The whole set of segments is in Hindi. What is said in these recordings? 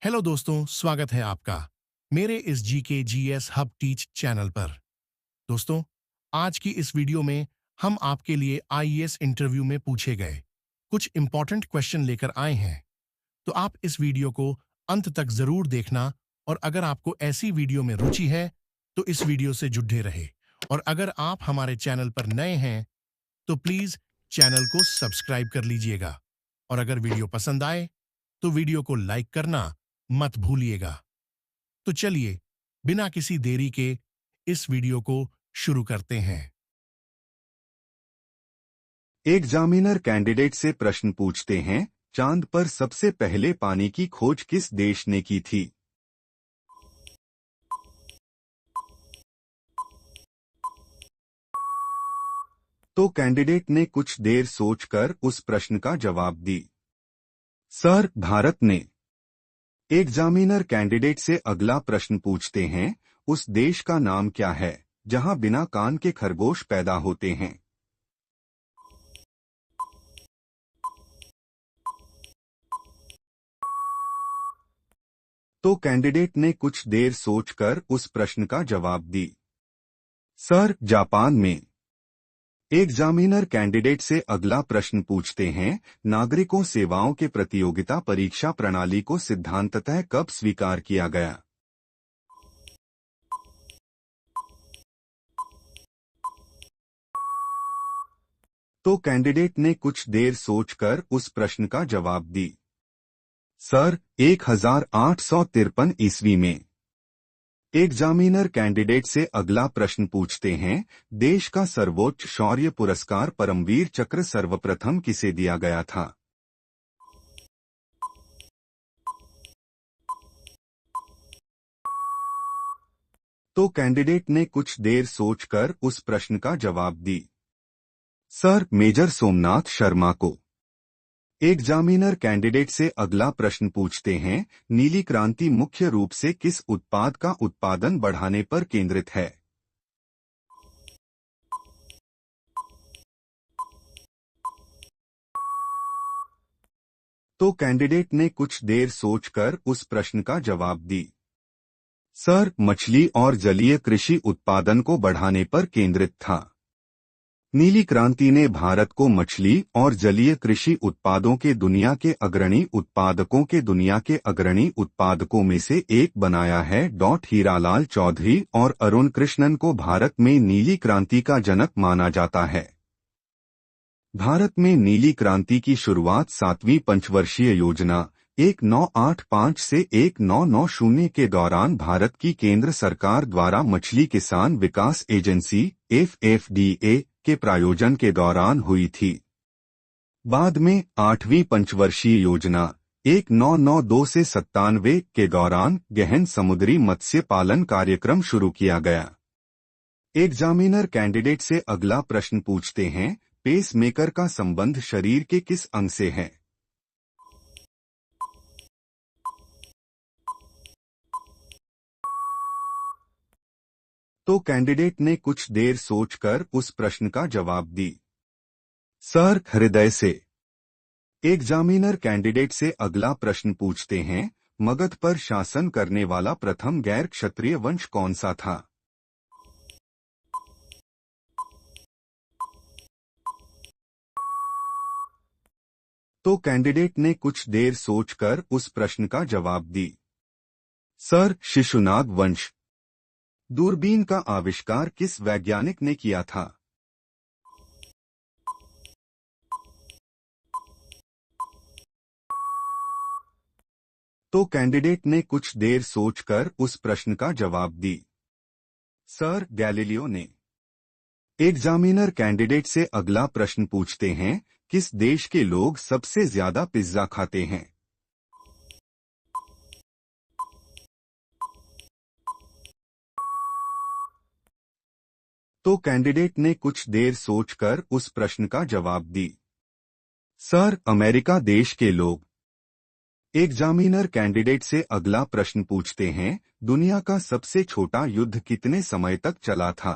हेलो दोस्तों, स्वागत है आपका मेरे इस GK GS hub teach channel पर। दोस्तों, आज की इस वीडियो में हम आपके लिए आईएएस इंटरव्यू में पूछे गए कुछ इंपॉर्टेंट क्वेश्चन लेकर आए हैं। तो आप इस वीडियो को अंत तक जरूर देखना, और अगर आपको ऐसी वीडियो में रुचि है तो इस वीडियो से जुड़े रहे। और अगर आप हमारे चैनल पर नए हैं तो प्लीज चैनल को सब्सक्राइब कर लीजिएगा। और अगर वीडियो पसंद आए तो वीडियो को लाइक करना मत भूलिएगा। तो चलिए, बिना किसी देरी के इस वीडियो को शुरू करते हैं। एग्जामिनर कैंडिडेट से प्रश्न पूछते हैं, चांद पर सबसे पहले पानी की खोज किस देश ने की थी? तो कैंडिडेट ने कुछ देर सोचकर उस प्रश्न का जवाब दी। सर, भारत ने। एग्जामिनर कैंडिडेट से अगला प्रश्न पूछते हैं, उस देश का नाम क्या है जहां बिना कान के खरगोश पैदा होते हैं? तो कैंडिडेट ने कुछ देर सोचकर उस प्रश्न का जवाब दी। सर, जापान में। एग्जामिनर कैंडिडेट से अगला प्रश्न पूछते हैं, नागरिकों सेवाओं के प्रतियोगिता परीक्षा प्रणाली को सिद्धांततः कब स्वीकार किया गया? तो कैंडिडेट ने कुछ देर सोचकर उस प्रश्न का जवाब दी। सर, 1853 ईस्वी में। एग्जामिनर कैंडिडेट से अगला प्रश्न पूछते हैं, देश का सर्वोच्च शौर्य पुरस्कार परमवीर चक्र सर्वप्रथम किसे दिया गया था? तो कैंडिडेट ने कुछ देर सोचकर उस प्रश्न का जवाब दी। सर, मेजर सोमनाथ शर्मा को। एग्जामिनर कैंडिडेट से अगला प्रश्न पूछते हैं, नीली क्रांति मुख्य रूप से किस उत्पाद का उत्पादन बढ़ाने पर केंद्रित है? तो कैंडिडेट ने कुछ देर सोचकर उस प्रश्न का जवाब दी। सर, मछली और जलीय कृषि उत्पादन को बढ़ाने पर केंद्रित था। नीली क्रांति ने भारत को मछली और जलीय कृषि उत्पादों के दुनिया के अग्रणी उत्पादकों में से एक बनाया है। हीरालाल चौधरी और अरुण कृष्णन को भारत में नीली क्रांति का जनक माना जाता है। भारत में नीली क्रांति की शुरुआत 7वीं पंचवर्षीय योजना 1985 से 1990 के दौरान भारत की केंद्र सरकार द्वारा मछली किसान विकास एजेंसी FFDA के प्रायोजन के दौरान हुई थी। बाद में 8वीं पंचवर्षीय योजना 1992 से 97 के दौरान गहन समुद्री मत्स्य पालन कार्यक्रम शुरू किया गया। एग्जामिनर कैंडिडेट से अगला प्रश्न पूछते हैं, पेसमेकर का संबंध शरीर के किस अंग से है? तो कैंडिडेट ने कुछ देर सोचकर उस प्रश्न का जवाब दी। सर, हृदय से। एग्जामिनर कैंडिडेट से अगला प्रश्न पूछते हैं, मगध पर शासन करने वाला प्रथम गैर क्षत्रिय वंश कौन सा था? तो कैंडिडेट ने कुछ देर सोचकर उस प्रश्न का जवाब दी। सर, शिशुनाग वंश। दूरबीन का आविष्कार किस वैज्ञानिक ने किया था? तो कैंडिडेट ने कुछ देर सोचकर उस प्रश्न का जवाब दी। सर, गैलीलियो ने। एग्जामिनर कैंडिडेट से अगला प्रश्न पूछते हैं, किस देश के लोग सबसे ज्यादा पिज्जा खाते हैं? तो कैंडिडेट ने कुछ देर सोचकर उस प्रश्न का जवाब दी। सर, अमेरिका देश के लोग। एग्जामिनर कैंडिडेट से अगला प्रश्न पूछते हैं, दुनिया का सबसे छोटा युद्ध कितने समय तक चला था?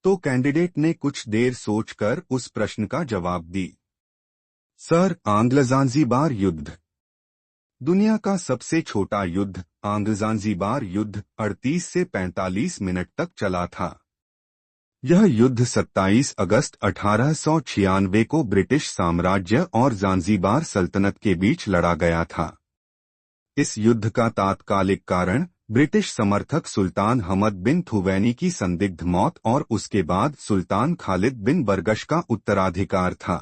तो कैंडिडेट ने कुछ देर सोचकर उस प्रश्न का जवाब दी। सर, आंग्ल ज़ांज़ीबार युद्ध। दुनिया का सबसे छोटा युद्ध आंग्ल ज़ांज़ीबार युद्ध 38 से 45 मिनट तक चला था। यह युद्ध 27 अगस्त 1896 को ब्रिटिश साम्राज्य और ज़ांज़ीबार सल्तनत के बीच लड़ा गया था। इस युद्ध का तात्कालिक कारण ब्रिटिश समर्थक सुल्तान हमद बिन थुवैनी की संदिग्ध मौत और उसके बाद सुल्तान खालिद बिन बरगश का उत्तराधिकार था।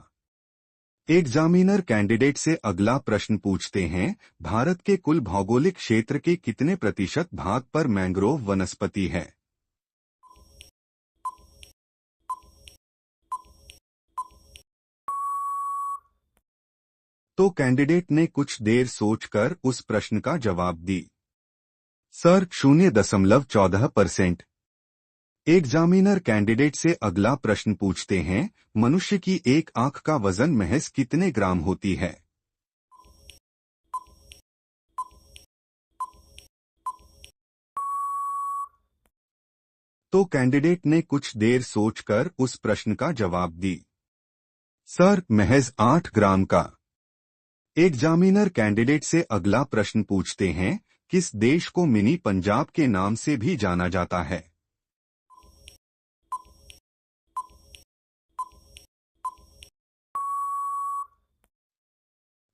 एग्जामिनर कैंडिडेट से अगला प्रश्न पूछते हैं, भारत के कुल भौगोलिक क्षेत्र के कितने प्रतिशत भाग पर मैंग्रोव वनस्पति है? तो कैंडिडेट ने कुछ देर सोचकर उस प्रश्न का जवाब दी। सर, 0.14%। एग्जामिनर कैंडिडेट से अगला प्रश्न पूछते हैं, मनुष्य की एक आंख का वजन महज कितने ग्राम होती है? तो कैंडिडेट ने कुछ देर सोचकर उस प्रश्न का जवाब दी। सर, महज 8 ग्राम का। एग्जामिनर कैंडिडेट से अगला प्रश्न पूछते हैं, किस देश को मिनी पंजाब के नाम से भी जाना जाता है?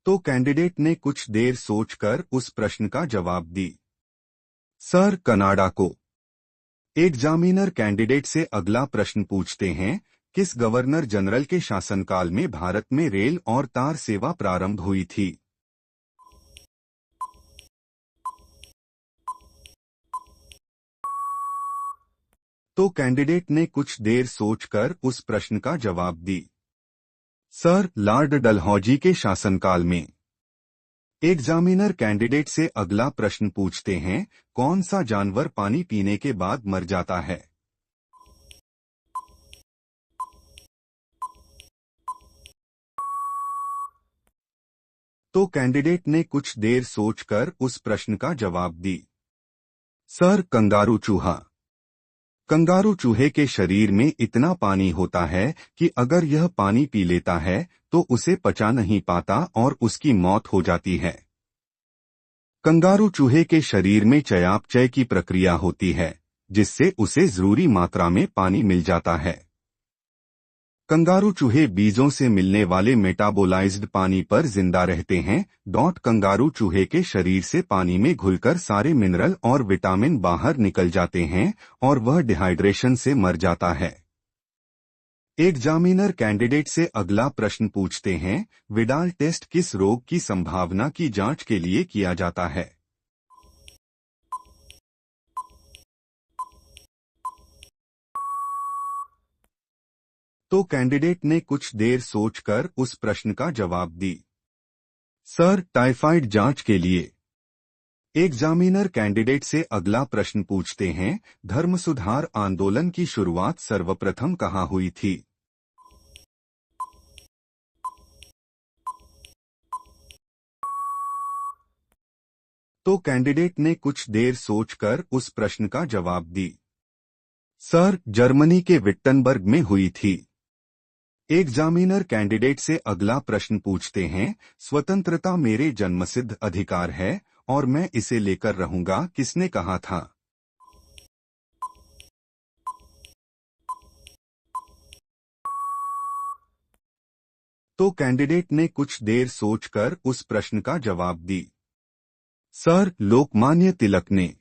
तो कैंडिडेट ने कुछ देर सोचकर उस प्रश्न का जवाब दी। सर, कनाडा को। एग्जामिनर कैंडिडेट से अगला प्रश्न पूछते हैं, किस गवर्नर जनरल के शासनकाल में भारत में रेल और तार सेवा प्रारंभ हुई थी? तो कैंडिडेट ने कुछ देर सोचकर उस प्रश्न का जवाब दी। सर, लॉर्ड डलहौजी के शासनकाल में। एग्जामिनर कैंडिडेट से अगला प्रश्न पूछते हैं, कौन सा जानवर पानी पीने के बाद मर जाता है? तो कैंडिडेट ने कुछ देर सोचकर उस प्रश्न का जवाब दी। सर, कंगारू चूहा। कंगारू चूहे के शरीर में इतना पानी होता है कि अगर यह पानी पी लेता है तो उसे पचा नहीं पाता और उसकी मौत हो जाती है। कंगारू चूहे के शरीर में चयापचय की प्रक्रिया होती है, जिससे उसे जरूरी मात्रा में पानी मिल जाता है। कंगारू चूहे बीजों से मिलने वाले मेटाबोलाइज्ड पानी पर जिंदा रहते हैं। कंगारू चूहे के शरीर से पानी में घुलकर सारे मिनरल और विटामिन बाहर निकल जाते हैं और वह डिहाइड्रेशन से मर जाता है। एग्जामिनर कैंडिडेट से अगला प्रश्न पूछते हैं, विडाल टेस्ट किस रोग की संभावना की जांच के लिए किया जाता है? तो कैंडिडेट ने कुछ देर सोचकर उस प्रश्न का जवाब दी। सर, टाइफाइड जांच के लिए। एग्जामिनर कैंडिडेट से अगला प्रश्न पूछते हैं, धर्म सुधार आंदोलन की शुरुआत सर्वप्रथम कहाँ हुई थी? तो कैंडिडेट ने कुछ देर सोचकर उस प्रश्न का जवाब दी। सर, जर्मनी के विट्टनबर्ग में हुई थी। एग्जामिनर कैंडिडेट से अगला प्रश्न पूछते हैं, स्वतंत्रता मेरे जन्मसिद्ध अधिकार है और मैं इसे लेकर रहूंगा, किसने कहा था? तो कैंडिडेट ने कुछ देर सोचकर उस प्रश्न का जवाब दी। सर, लोकमान्य तिलक ने।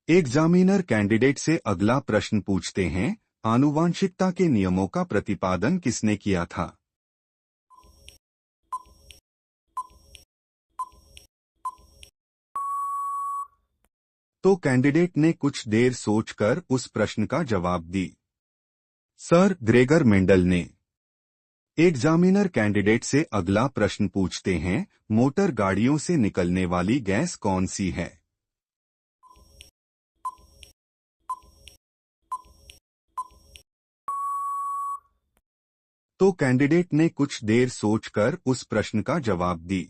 एग्जामिनर कैंडिडेट से अगला प्रश्न पूछते हैं, आनुवांशिकता के नियमों का प्रतिपादन किसने किया था? तो कैंडिडेट ने कुछ देर सोचकर उस प्रश्न का जवाब दी। सर, ग्रेगर मेंडल ने। एग्जामिनर कैंडिडेट से अगला प्रश्न पूछते हैं, मोटर गाड़ियों से निकलने वाली गैस कौन सी है? तो कैंडिडेट ने कुछ देर सोचकर उस प्रश्न का जवाब दी।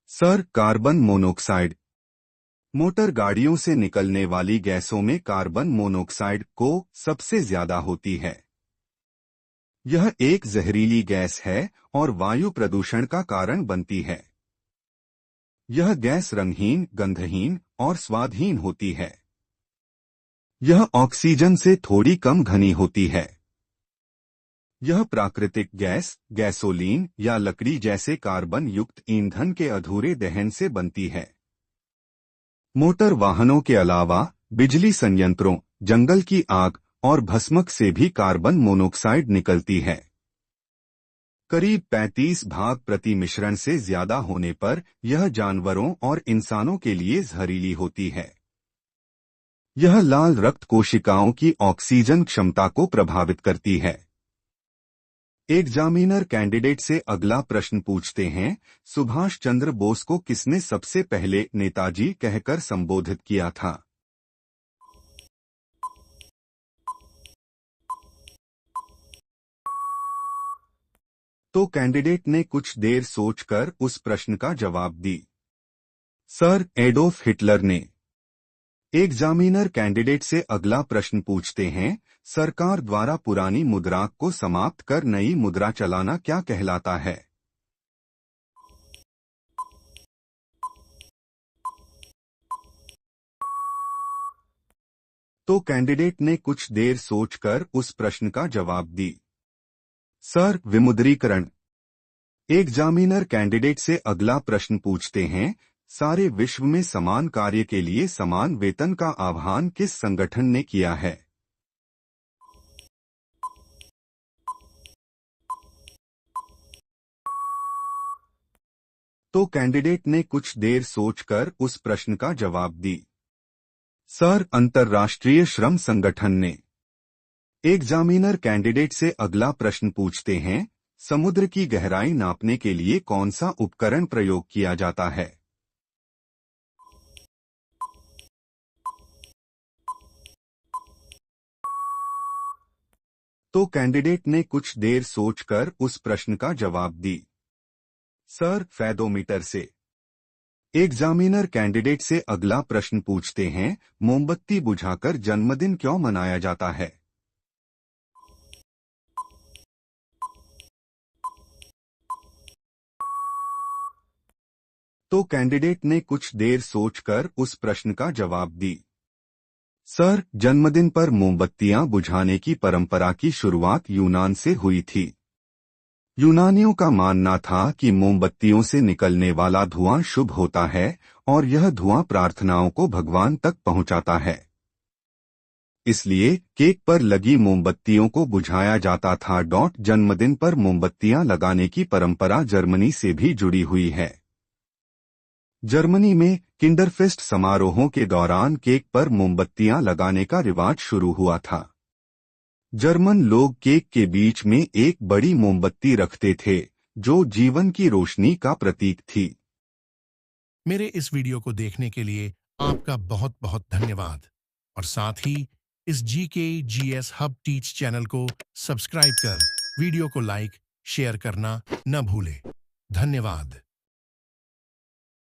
Sir, carbon monoxide. मोटर गाड़ियों से निकलने वाली गैसों में कार्बन मोनोऑक्साइड को सबसे ज्यादा होती है। यह एक जहरीली गैस है और वायु प्रदूषण का कारण बनती है। यह गैस रंगहीन, गंधहीन और स्वादहीन होती है। यह ऑक्सीजन से थोड़ी कम घनी होती है। यह प्राकृतिक गैस, गैसोलीन या लकड़ी जैसे कार्बन युक्त ईंधन के अधूरे दहन से बनती है। मोटर वाहनों के अलावा बिजली संयंत्रों, जंगल की आग और भस्मक से भी कार्बन मोनोऑक्साइड निकलती है। करीब 35 भाग प्रति मिश्रण से ज्यादा होने पर यह जानवरों और इंसानों के लिए जहरीली होती है। यह लाल रक्त कोशिकाओं की ऑक्सीजन क्षमता को प्रभावित करती है। एग्जामिनर कैंडिडेट से अगला प्रश्न पूछते हैं, सुभाष चंद्र बोस को किसने सबसे पहले नेताजी कहकर संबोधित किया था? तो कैंडिडेट ने कुछ देर सोचकर उस प्रश्न का जवाब दी। सर एडोल्फ हिटलर ने। एग्जामिनर कैंडिडेट से अगला प्रश्न पूछते हैं, सरकार द्वारा पुरानी मुद्रा को समाप्त कर नई मुद्रा चलाना क्या कहलाता है? तो कैंडिडेट ने कुछ देर सोचकर उस प्रश्न का जवाब दी। सर विमुद्रीकरण। एग्जामिनर कैंडिडेट से अगला प्रश्न पूछते हैं, सारे विश्व में समान कार्य के लिए समान वेतन का आह्वान किस संगठन ने किया है? तो कैंडिडेट ने कुछ देर सोचकर उस प्रश्न का जवाब दी। सर अंतर्राष्ट्रीय श्रम संगठन ने। एग्जामिनर कैंडिडेट से अगला प्रश्न पूछते हैं, समुद्र की गहराई नापने के लिए कौन सा उपकरण प्रयोग किया जाता है? तो कैंडिडेट ने कुछ देर सोचकर उस प्रश्न का जवाब दी। सर फेदोमीटर से। एग्जामिनर कैंडिडेट से अगला प्रश्न पूछते हैं, मोमबत्ती बुझाकर जन्मदिन क्यों मनाया जाता है? तो कैंडिडेट ने कुछ देर सोचकर उस प्रश्न का जवाब दी। सर जन्मदिन पर मोमबत्तियां बुझाने की परंपरा की शुरुआत यूनान से हुई थी। यूनानियों का मानना था कि मोमबत्तियों से निकलने वाला धुआं शुभ होता है और यह धुआं प्रार्थनाओं को भगवान तक पहुंचाता है। इसलिए केक पर लगी मोमबत्तियों को बुझाया जाता था। जन्मदिन पर मोमबत्तियां लगाने की परंपरा जर्मनी से भी जुड़ी हुई है। जर्मनी में किंडरफेस्ट समारोहों के दौरान केक पर मोमबत्तियां लगाने का रिवाज शुरू हुआ था। जर्मन लोग केक के बीच में एक बड़ी मोमबत्ती रखते थे, जो जीवन की रोशनी का प्रतीक थी। मेरे इस वीडियो को देखने के लिए आपका बहुत बहुत धन्यवाद और साथ ही इस GKGS हब टीच चैनल को सब्सक्राइब कर वीडियो को लाइक शेयर करना न भूले। धन्यवाद।